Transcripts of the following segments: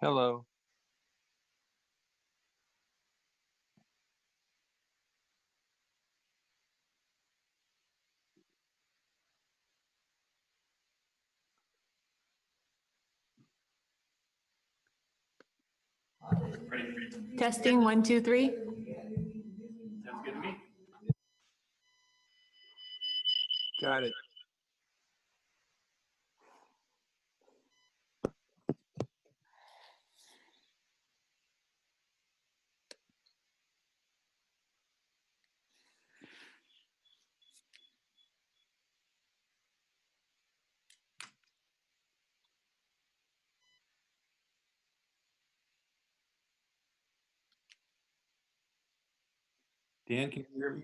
Hello. Testing, 1, 2, 3. Sounds good to me. Got it. Dan, can you hear me?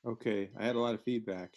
Okay, I had a lot of feedback.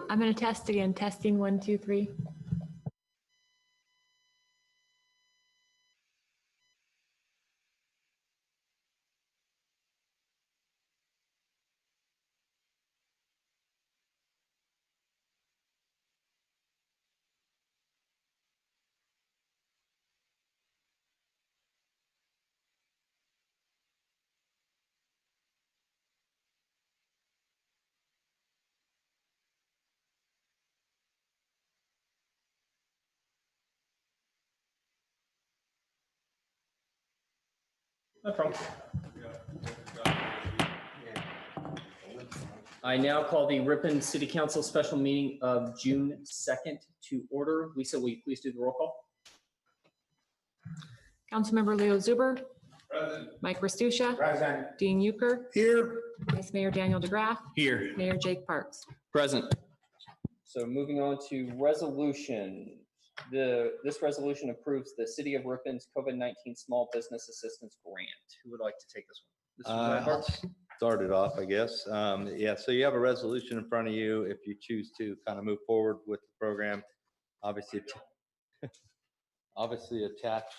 I'm going to test again. Testing 1, 2, 3. No problem. I now call the Ripon City Council special meeting of June 2nd to order. Lisa, will you please do the roll call? Councilmember Leo Zuber. Present. Mike Restuccia. Present. Dean Euchre. Here. Vice Mayor Daniel DeGraff. Here. Mayor Jake Parks. Present. So moving on to resolution. This resolution approves the City of Ripon's COVID-19 Small Business Assistance Grant. Who would like to take this one? Mr. I'll Bradford? start it off, I guess. Yeah, so you have a resolution in front of you if you choose to kind of move forward with the program. Obviously, obviously attached.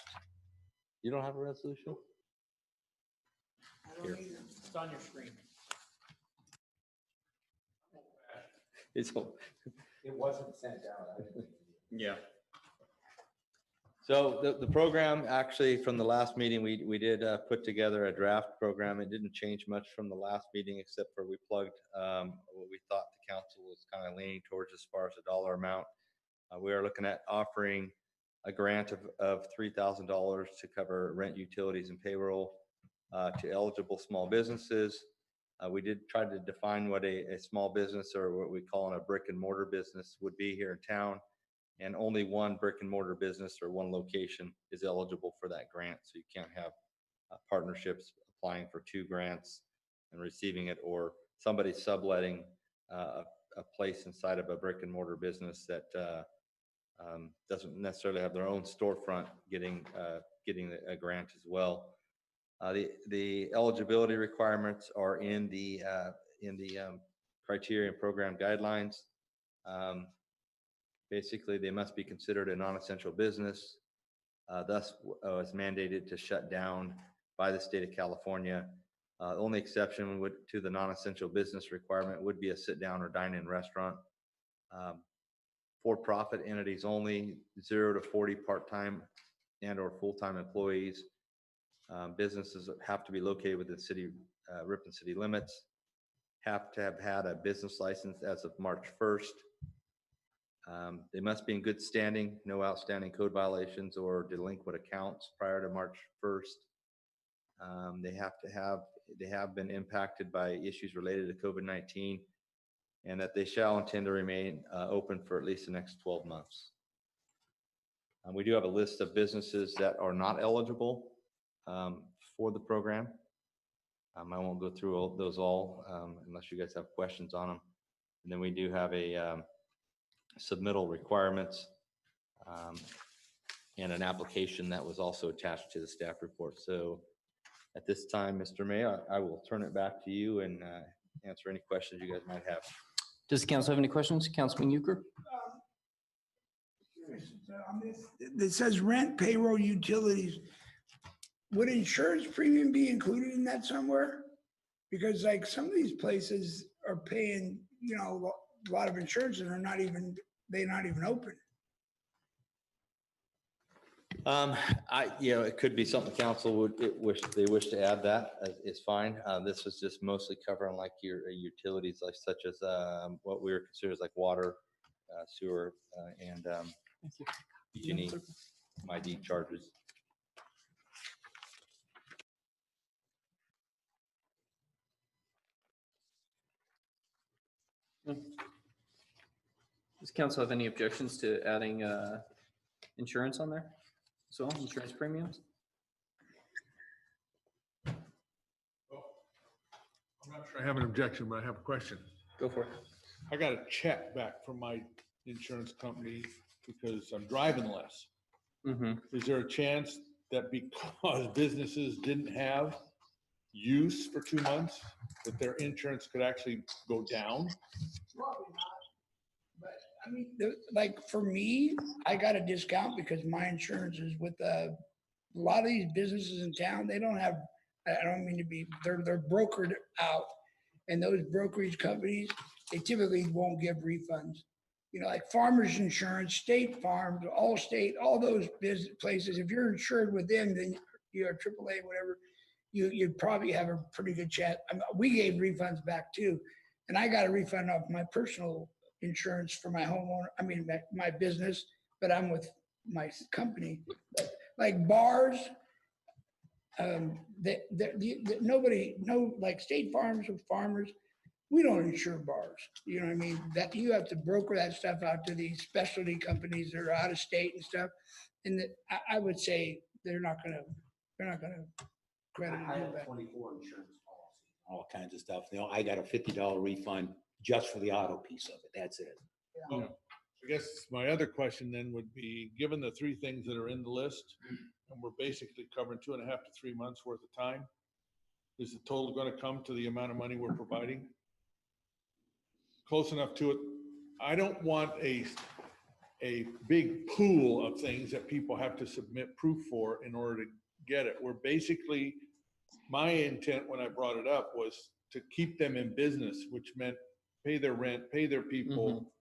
You don't have a resolution? Here. It's on your screen. It's, It wasn't sent out. Yeah. so the program, actually, from the last meeting, we did put together a draft program. It didn't change much from the last meeting, except for we plugged what we thought the council was kind of leaning towards as far as the dollar amount. We are looking at offering a grant of $3,000 to cover rent, utilities, and payroll to eligible small businesses. We did try to define what a small business, or what we call a brick and mortar business, would be here in town. And only one brick and mortar business or one location is eligible for that grant. So you can't have partnerships applying for 2 grants and receiving it, or somebody subletting a place inside of a brick and mortar business that doesn't necessarily have their own storefront getting a grant as well. The eligibility requirements are in the criteria and program guidelines. Basically, they must be considered a non-essential business. Thus, is mandated to shut down by the state of California. The only exception to the non-essential business requirement would be a sit-down or dine-in restaurant. For-profit entities only, 0 to 40 part-time and or full-time employees. Businesses have to be located within Ripon city limits, have to have had a business license as of March 1st. They must be in good standing, no outstanding code violations or delinquent accounts prior to March 1st. They have been impacted by issues related to COVID-19, and that they shall intend to remain open for at least the next 12 months. We do have a list of businesses that are not eligible for the program. I won't go through those all unless you guys have questions on them. And then we do have a submittal requirements and an application that was also attached to the staff report. So at this time, Mr. Mayor, I will turn it back to you and answer any questions you guys might have. Does the council have any questions? Councilman Euchre? On this, it says rent, payroll, utilities. Would insurance premium be included in that somewhere? Because like some of these places are paying, a lot of insurance and they're not even open. It could be something council would wish to add. That is fine. This was just mostly covering like your utilities, like such as what we were considered like water, sewer, and PG&E, MID charges. Does council have any objections to adding insurance on there? So insurance premiums? I'm not sure I have an objection, but I have a question. Go for it. I got a check back from my insurance company because I'm driving less. Mm-hmm. Is there a chance that because businesses didn't have use for 2 months, that their insurance could actually go down? Probably not. But I mean, like for me, I got a discount because my insurance is with a lot of these businesses in town. They don't have, I don't mean to be, they're brokered out. And those brokerage companies, they typically won't give refunds. You know, like Farmers Insurance, State Farms, Allstate, all those business places, if you're insured with them, then you're AAA, whatever, you'd probably have a pretty good chance. I mean, we gave refunds back too. And I got a refund off my personal insurance for my homeowner, I mean, my business, but I'm with my company. But like bars, nobody, no, like State Farms or Farmers, we don't insure bars. You know what I mean? That you have to broker that stuff out to these specialty companies that are out of state and stuff. And that I would say they're not gonna credit I you have back. 24 insurance policies, all kinds of stuff. You know, I got a $50 refund just for the auto piece of it. That's it. I guess my other question then would be, given the three things that are in the list, and we're basically covering 2.5 to 3 months worth of time, is the total going to come to the amount of money we're providing? Close enough to it. I don't want a big pool of things that people have to submit proof for in order to get it. We're basically, my intent when I brought it up was to keep them in business, which meant pay their rent, pay their people,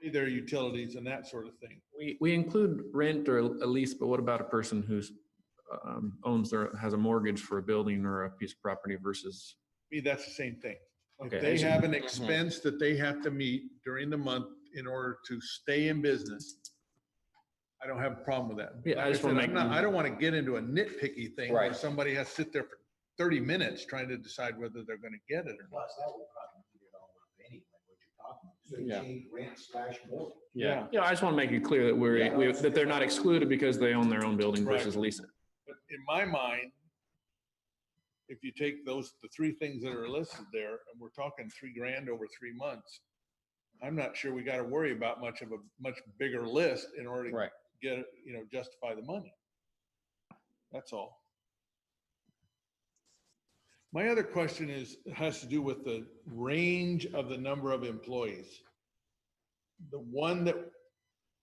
pay their utilities and that sort of thing. We include rent or a lease, but what about a person who's owns or has a mortgage for a building or a piece of property versus? To me, that's the same thing. Okay, If they I see. have an expense that they have to meet during the month in order to stay in business, I don't have a problem with that. Yeah, I Like just wanna said, make- I don't want to get into a nitpicky thing where Right. somebody has to sit there for 30 minutes trying to decide whether they're going to get it or not. Plus, that would probably eat it all up anyway, what you're talking about. So Yeah. change rent / mortgage. Yeah. Yeah, I just want to make it clear that that they're not excluded because they own their own building Right. versus lease it. But in my mind, if you take the three things that are listed there, and we're talking $3,000 over 3 months, I'm not sure we got to worry about much bigger list in order to Right. get it, justify the money. That's all. My other question has to do with the range of the number of employees. The one that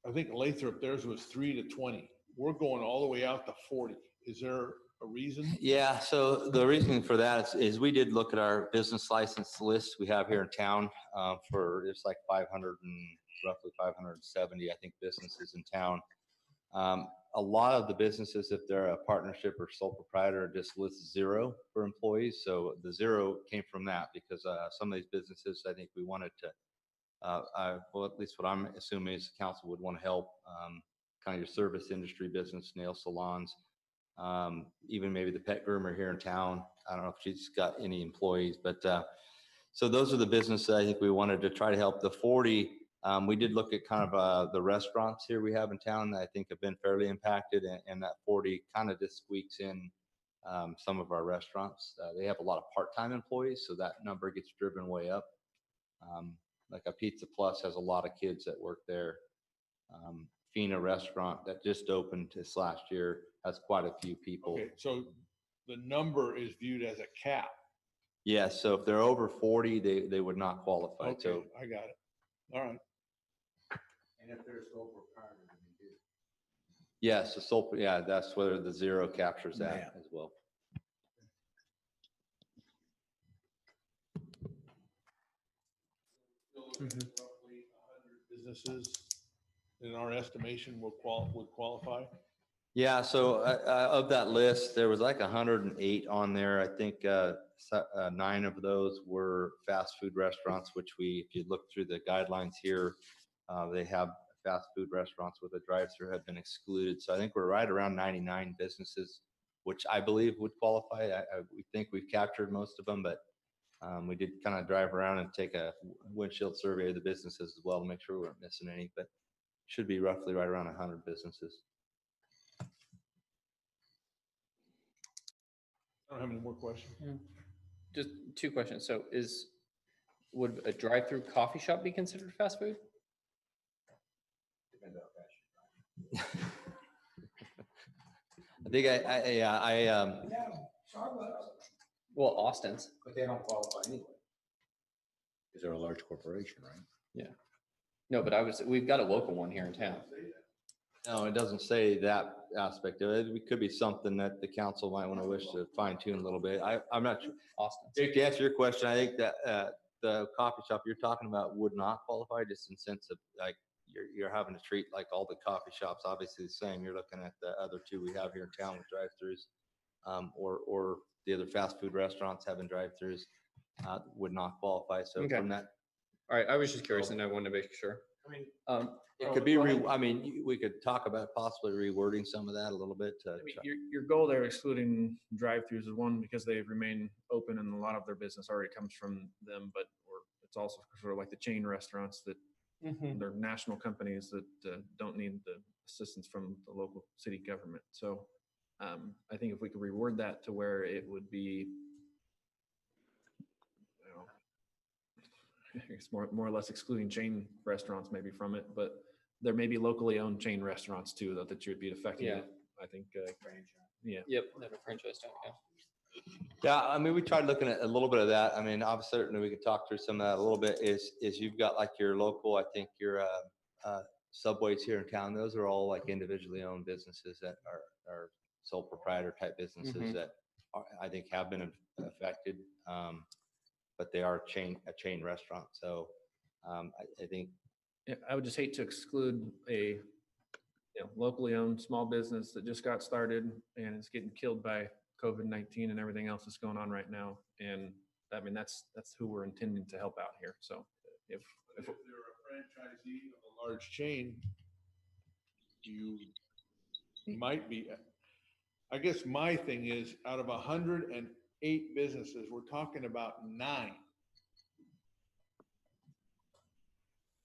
I think Lathrop, theirs was 3 to 20. We're going all the way out to 40. Is there a reason? Yeah, so the reason for that is we did look at our business license list we have here in town for it's like 500 and roughly 570, I think, businesses in town. A lot of the businesses, if they're a partnership or sole proprietor, just list 0 for employees. So the 0 came from that because some of these businesses, I think we wanted to, well, at least what I'm assuming is the council would want to help kind of your service industry business, nail salons, even maybe the pet groomer here in town. I don't know if she's got any employees, but so those are the businesses I think we wanted to try to help. The 40, we did look at kind of the restaurants here we have in town that I think have been fairly impacted, and that 40 kind of just squeaks in some of our restaurants. They have a lot of part-time employees, so that number gets driven way up. Like a Pizza Plus has a lot of kids that work there. Fina restaurant that just opened this last year has quite a few people. Okay, so the number is viewed as a cap. Yes, so if they're over 40, they would not qualify. Okay, So I got it. All right. And if they're sole proprietor, then they do. yes, that's whether the 0 captures that Yeah. as well. Roughly 100 businesses in our estimation would qualify. Yeah, so of that list, there was like 108 on there. I think 9 of those were fast food restaurants, which if you look through the guidelines here, they have fast food restaurants with a drive-through have been excluded. So I think we're right around 99 businesses, which I believe would qualify. We think we've captured most of them, but we did kind of drive around and take a windshield survey of the businesses as well to make sure we weren't missing any, but should be roughly right around 100 businesses. I don't have any more questions. Just 2 questions. So would a drive-through coffee shop be considered fast food? Depends how fast you drive. I think Yeah, Starbucks. Well, Austin's. But they don't qualify anyway. Because they're a large corporation, right? No, but we've got a local one here in town. No, it doesn't say that aspect of it. It could be something that the council might want to wish to fine tune a little bit. I'm not sure. Austin's. Jake, to answer your question, I think that the coffee shop you're talking about would not qualify, just in sense of like you're having to treat like all the coffee shops obviously the same. You're looking at the other two we have here in town with drive-throughs, or the other fast food restaurants having drive-throughs would not qualify. So Okay. from that, All right, I was just curious and I wanted to make sure. I mean, it could be. I mean, we could talk about possibly rewording some of that a little bit. I mean, your goal there excluding drive-throughs is one, because they remain open and a lot of their business already comes from them, but or it's also sort of like the chain restaurants that they're national companies that don't need the assistance from the local city government. So I think if we could reword that to where it would be, it's more or less excluding chain restaurants maybe from it, but there may be locally owned chain restaurants too that you would be affecting. Yeah. I think, yeah. Yep, that are franchise town, yeah. Yeah, I mean, we tried looking at a little bit of that. I mean, obviously, certainly we could talk through some of that a little bit. Is you've got like your local, I think your Subways here in town. Those are all like individually owned businesses that are sole proprietor type businesses that I think have been affected, but they are a chain restaurant. So I think. Yeah, I would just hate to exclude a locally owned small business that just got started and is getting killed by COVID-19 and everything else that's going on right now. And I mean, that's who we're intending to help out here. So if If they're a franchisee of a large chain, you might be, I guess my thing is, out of 108 businesses, we're talking about 9.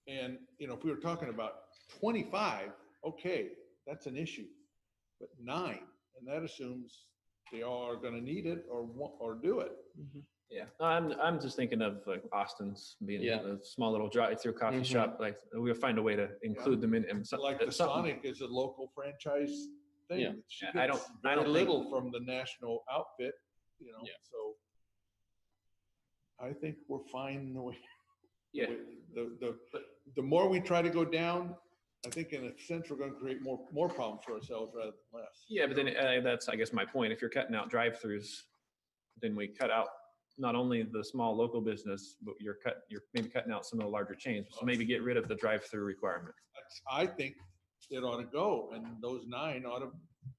And, if we were talking about 25, okay, that's an issue. But 9, and that assumes they all are gonna need it or do it. yeah, I'm just thinking of like Austin's being a small little drive-through coffee shop. Like we'll find a way to include them in. Like the Sonic is a local franchise thing. Yeah. She I gets don't very think- little from the national outfit, Yeah. so I think we're fine the way. Yeah. The more we try to go down, I think in a sense, we're gonna create more problems for ourselves rather than less. Yeah, but then that's, I guess, my point. If you're cutting out drive-throughs, then we cut out not only the small local business, but you're maybe cutting out some of the larger chains. So maybe get rid of the drive-through requirement. I think it ought to go, and those 9 ought to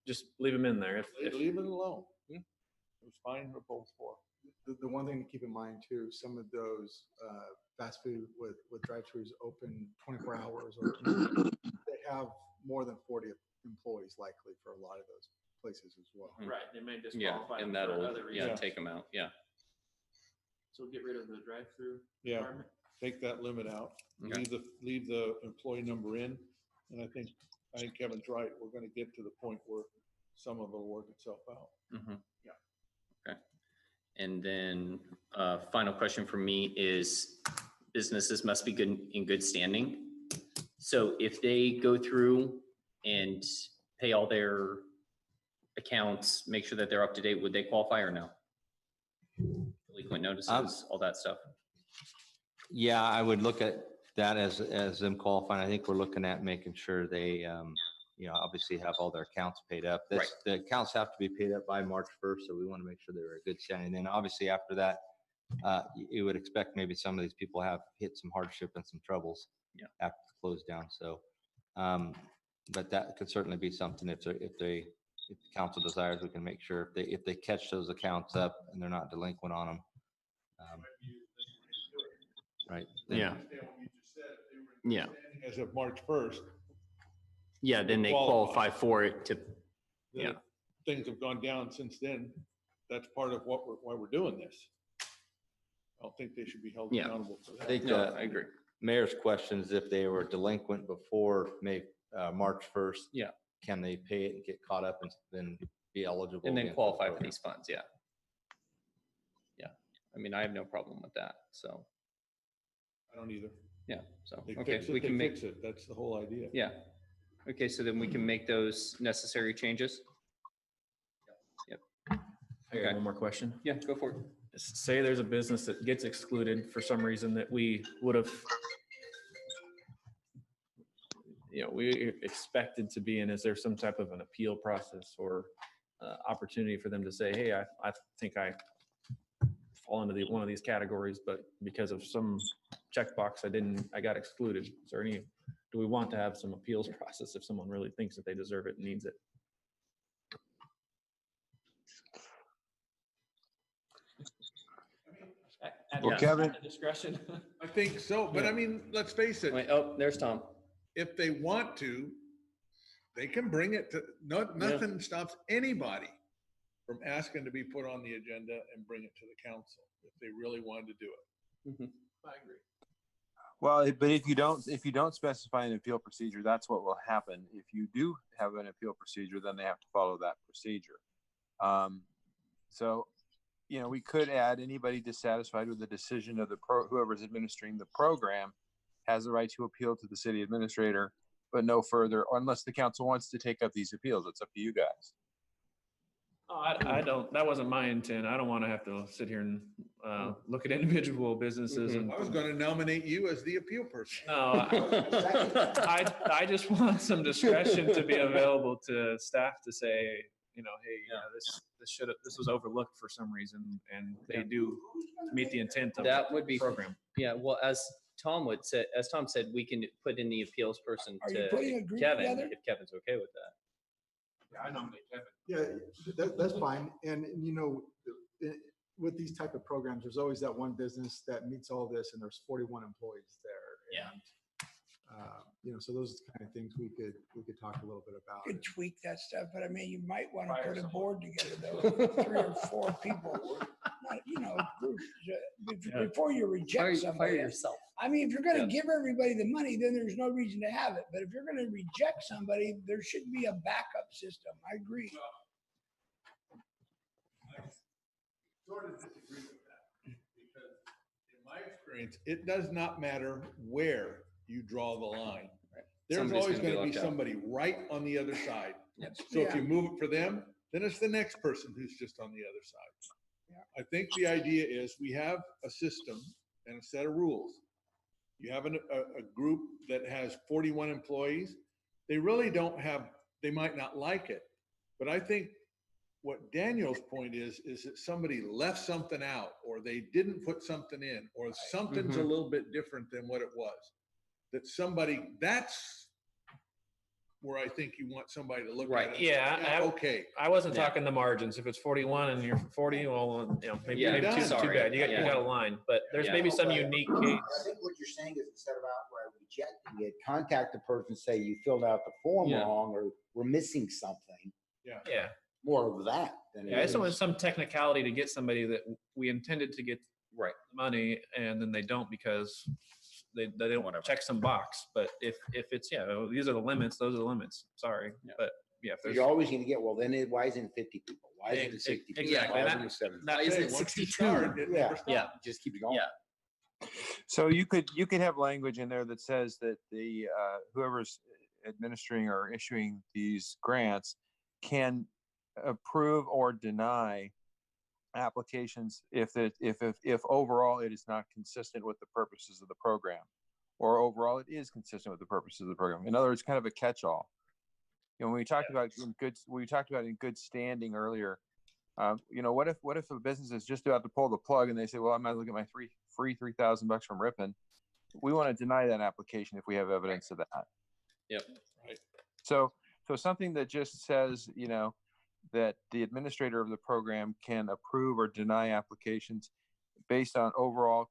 Just leave them in there. If leave it alone. It was fine for both 4. The one thing to keep in mind too, some of those fast food with drive-throughs open 24 hours, or they have more than 40 employees likely for a lot of those places as well. right, they may Yeah, disqualify and them for that'll, other reasons. take them out, yeah. So get rid of the drive-through Yeah, requirement. take that limit out, Okay. leave the employee number in, and I think Kevin's right, we're gonna get to the point where some of it will work itself out. Yeah. Okay. And then final question for me is, businesses must be in good standing. So if they go through and pay all their accounts, make sure that they're up to date, would they qualify or no? Delinquent notices, all that stuff. Yeah, I would look at that as them qualifying. I think we're looking at making sure they, obviously have all their accounts paid up. Right. The accounts have to be paid up by March 1st, so we want to make sure they're a good standing. Then obviously after that, you would expect maybe some of these people have hit some hardship and some troubles after the close down. So, but that could certainly be something if the council desires, we can make sure if they catch those accounts up and they're not delinquent on them. Right. Yeah. Yeah. As of March 1st. Yeah, then they qualify for it to, the Things have gone down since then. That's part of why we're doing this. I don't think they should be held accountable for I that. think no, I agree. Mayor's question is if they were delinquent before March 1st. Yeah. Can they pay it and get caught up and then be eligible? And then again qualify for program? these funds, yeah. Yeah, I mean, I have no problem with that, so, I don't either. yeah, so, They okay, fix it, we they can make, fix it. That's the whole idea. yeah. Okay, so then we can make those necessary changes? Yep. I got one more question. Yeah, go for it. Say there's a business that gets excluded for some reason that we would have, we expected to be in. Is there some type of an appeal process or opportunity for them to say, hey, I think I fall into one of these categories, but because of some checkbox, I got excluded. Is there any, do we want to have some appeals process if someone really thinks that they deserve it and needs it? Well, Kevin, Discretion. I think so, but I mean, let's face it, Wait, oh, there's Tom. if they want to, they can bring it to, nothing stops anybody from asking to be put on the agenda and bring it to the council if they really wanted to do it. Mhm. I agree. well, but if you don't specify an appeal procedure, that's what will happen. If you do have an appeal procedure, then they have to follow that procedure. So, we could add anybody dissatisfied with the decision of whoever's administering the program has the right to appeal to the city administrator, but no further, unless the council wants to take up these appeals. It's up to you guys. Oh, I don't, that wasn't my intent. I don't want to have to sit here and look at individual businesses and. I was going to nominate you as the appeal person. No, I just want some discretion to be available to staff to say, hey, this was overlooked for some reason, and they do meet the intent of That would the be program. Yeah, well, as Tom said, we can put in the appeals person Are you to putting a group Kevin, together? if Kevin's okay with that. Yeah, I nominate Kevin. Yeah, that's fine. And with these type of programs, there's always that one business that meets all this and there's 41 employees there. Yeah. And, so those are the kind of things we could talk a little bit about. Could tweak that stuff, but I mean, you might want to put a board together though, 3 or 4 people, groups, before you reject somebody. yourself. I mean, if you're gonna give everybody the money, then there's no reason to have it. But if you're gonna reject somebody, there should be a backup system. I agree. I sort of disagree with that because in my experience, it does not matter where you draw the line. There's Somebody's always gonna be going to be left out. somebody right on the other side. Yep. So if you move it for them, then it's the next person who's just on the other side. Yeah. I think the idea is we have a system and a set of rules. You have a group that has 41 employees. They really don't have, they might not like it, but I think what Daniel's point is that somebody left something out or they didn't put something in or something's a little bit different than what it was. That's where I think you want somebody to look at it. Yeah, okay. I wasn't talking the margins. If it's 41 and you're 40, well, maybe Yeah, maybe too sorry. bad. You got a line, but there's Yeah. maybe some unique case. I think what you're saying is instead of outright rejecting it, contact the person, say you filled out the form Yeah. wrong or we're missing something. Yeah, More of that than yeah. It's always some technicality to get somebody that we intended to get Right. money, and then they don't because they don't want to check some box. But if it's these are the limits, those are the limits. Sorry, Yeah. but yeah, if there's You're always going to get, well, then why isn't it 50 people? Why isn't it 60 people? Exactly. Why That- isn't it 70? that Hey, is once you 62. start, it never stops. Yeah. Just keep going. Yeah. So you could have language in there that says that the whoever's administering or issuing these grants can approve or deny applications if overall it is not consistent with the purposes of the program, or overall it is consistent with the purposes of the program. In other words, kind of a catch-all. When we talked about in good standing earlier, what if a business is just about to pull the plug and they say, well, I'm not looking at my free $3,000 from Ripon. We want to deny that application if we have evidence of that. Yep. Right. So something that just says, that the administrator of the program can approve or deny applications based overall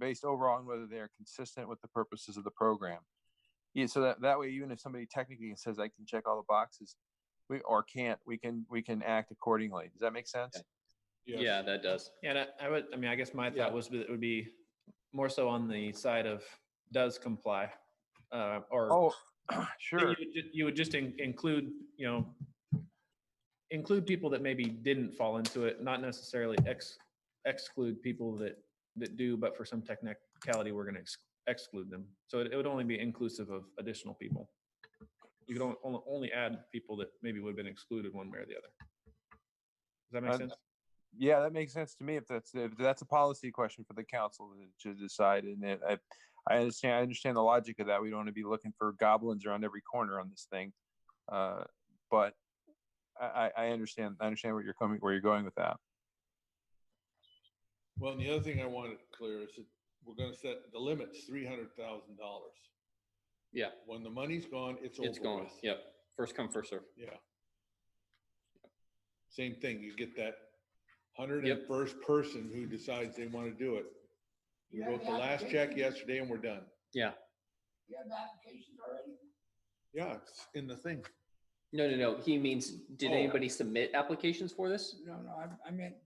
on whether they are consistent with the purposes of the program. Yeah, so that way, even if somebody technically says I can check all the boxes, we can act accordingly. Does that make sense? Yes. Yeah, that does. Yeah, I guess my thought was that it would be more so on the side of does comply, or sure. you would just include people that maybe didn't fall into it, not necessarily exclude people that do, but for some technicality, we're going to exclude them. So it would only be inclusive of additional people. You could only add people that maybe would have been excluded one way or the other. that make Uh, sense? Yeah, that makes sense to me. If that's a policy question for the council to decide, and I understand the logic of that. We don't want to be looking for goblins around every corner on this thing, but I understand where you're going with that. Well, and the other thing I wanted to clear is that we're gonna set the limit's $300,000. Yeah, When the money's gone, it's it's over gone. with. Yep. First come, first serve. Yeah. Same thing, you get that 101st person who decides they want to do it. We You wrote have the the last check yesterday and we're done. Yeah. You have applications already? Yeah, it's in the thing. No. He means, did Oh. anybody submit applications for this? No, I meant,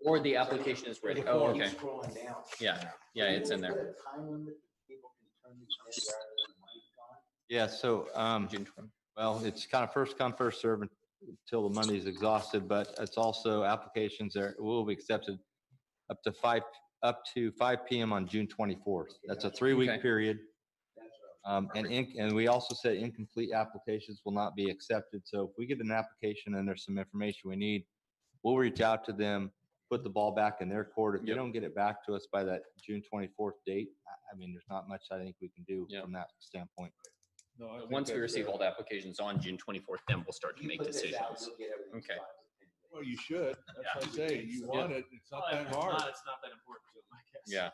Or the application is ready? The Oh, form. okay. Scrolling down. Yeah, it's in Put there. a time limit that people can turn these in rather than the money's gone. Yeah, so, June 20. well, it's kind of first come, first serve until the money is exhausted, but it's also applications will be accepted up to 5 PM on June 24th. That's a 3-week Okay. period. And we also said incomplete applications will not be accepted. So if we get an application and there's some information we need, we'll reach out to them, put the ball back in their court. If they Yep. don't get it back to us by that June 24th date, I mean, there's not much I think we can do Yep. from that standpoint. No, I think Once we that's receive fair. all the applications on June 24th, then we'll start to You make put this out, decisions. you'll get everybody's Okay. thoughts and opinions. Well, you should. That's what I say. You want it. It's not that hard. It's not that important to them, I guess. Yeah.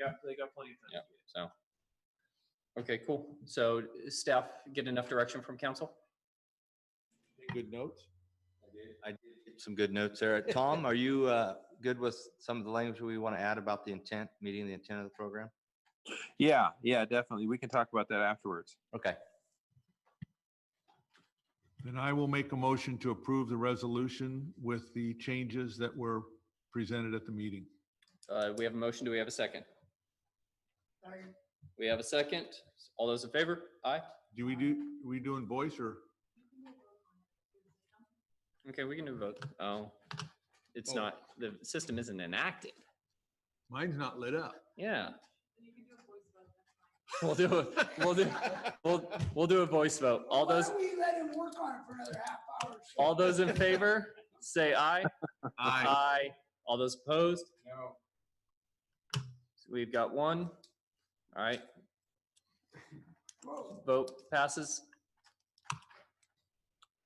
Yeah, they got plenty of time. Yeah. So. Okay, cool. So staff get enough direction from council? Good notes. I did get some good notes there. Tom, are you good with some of the language we want to add about the intent, meeting the intent of the program? Yeah, definitely. We can talk about that afterwards. Okay. Then I will make a motion to approve the resolution with the changes that were presented at the meeting. We have a motion. Do we have a second? We have a second. All those in favor? Aye. We doing voice or? Okay, we can do both. Oh, it's Oh. not, the system isn't enacted. Mine's not lit up. Yeah. We'll do it. We'll do a voice vote. All why those, don't we let him work on it for another half hour? all those in favor, say aye. Aye. Aye. All those opposed? No. We've got one. All right, Whoa. vote passes.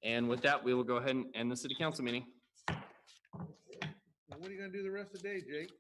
And with that, we will go ahead and end the city council meeting. What are you gonna do the rest of the day, Jake?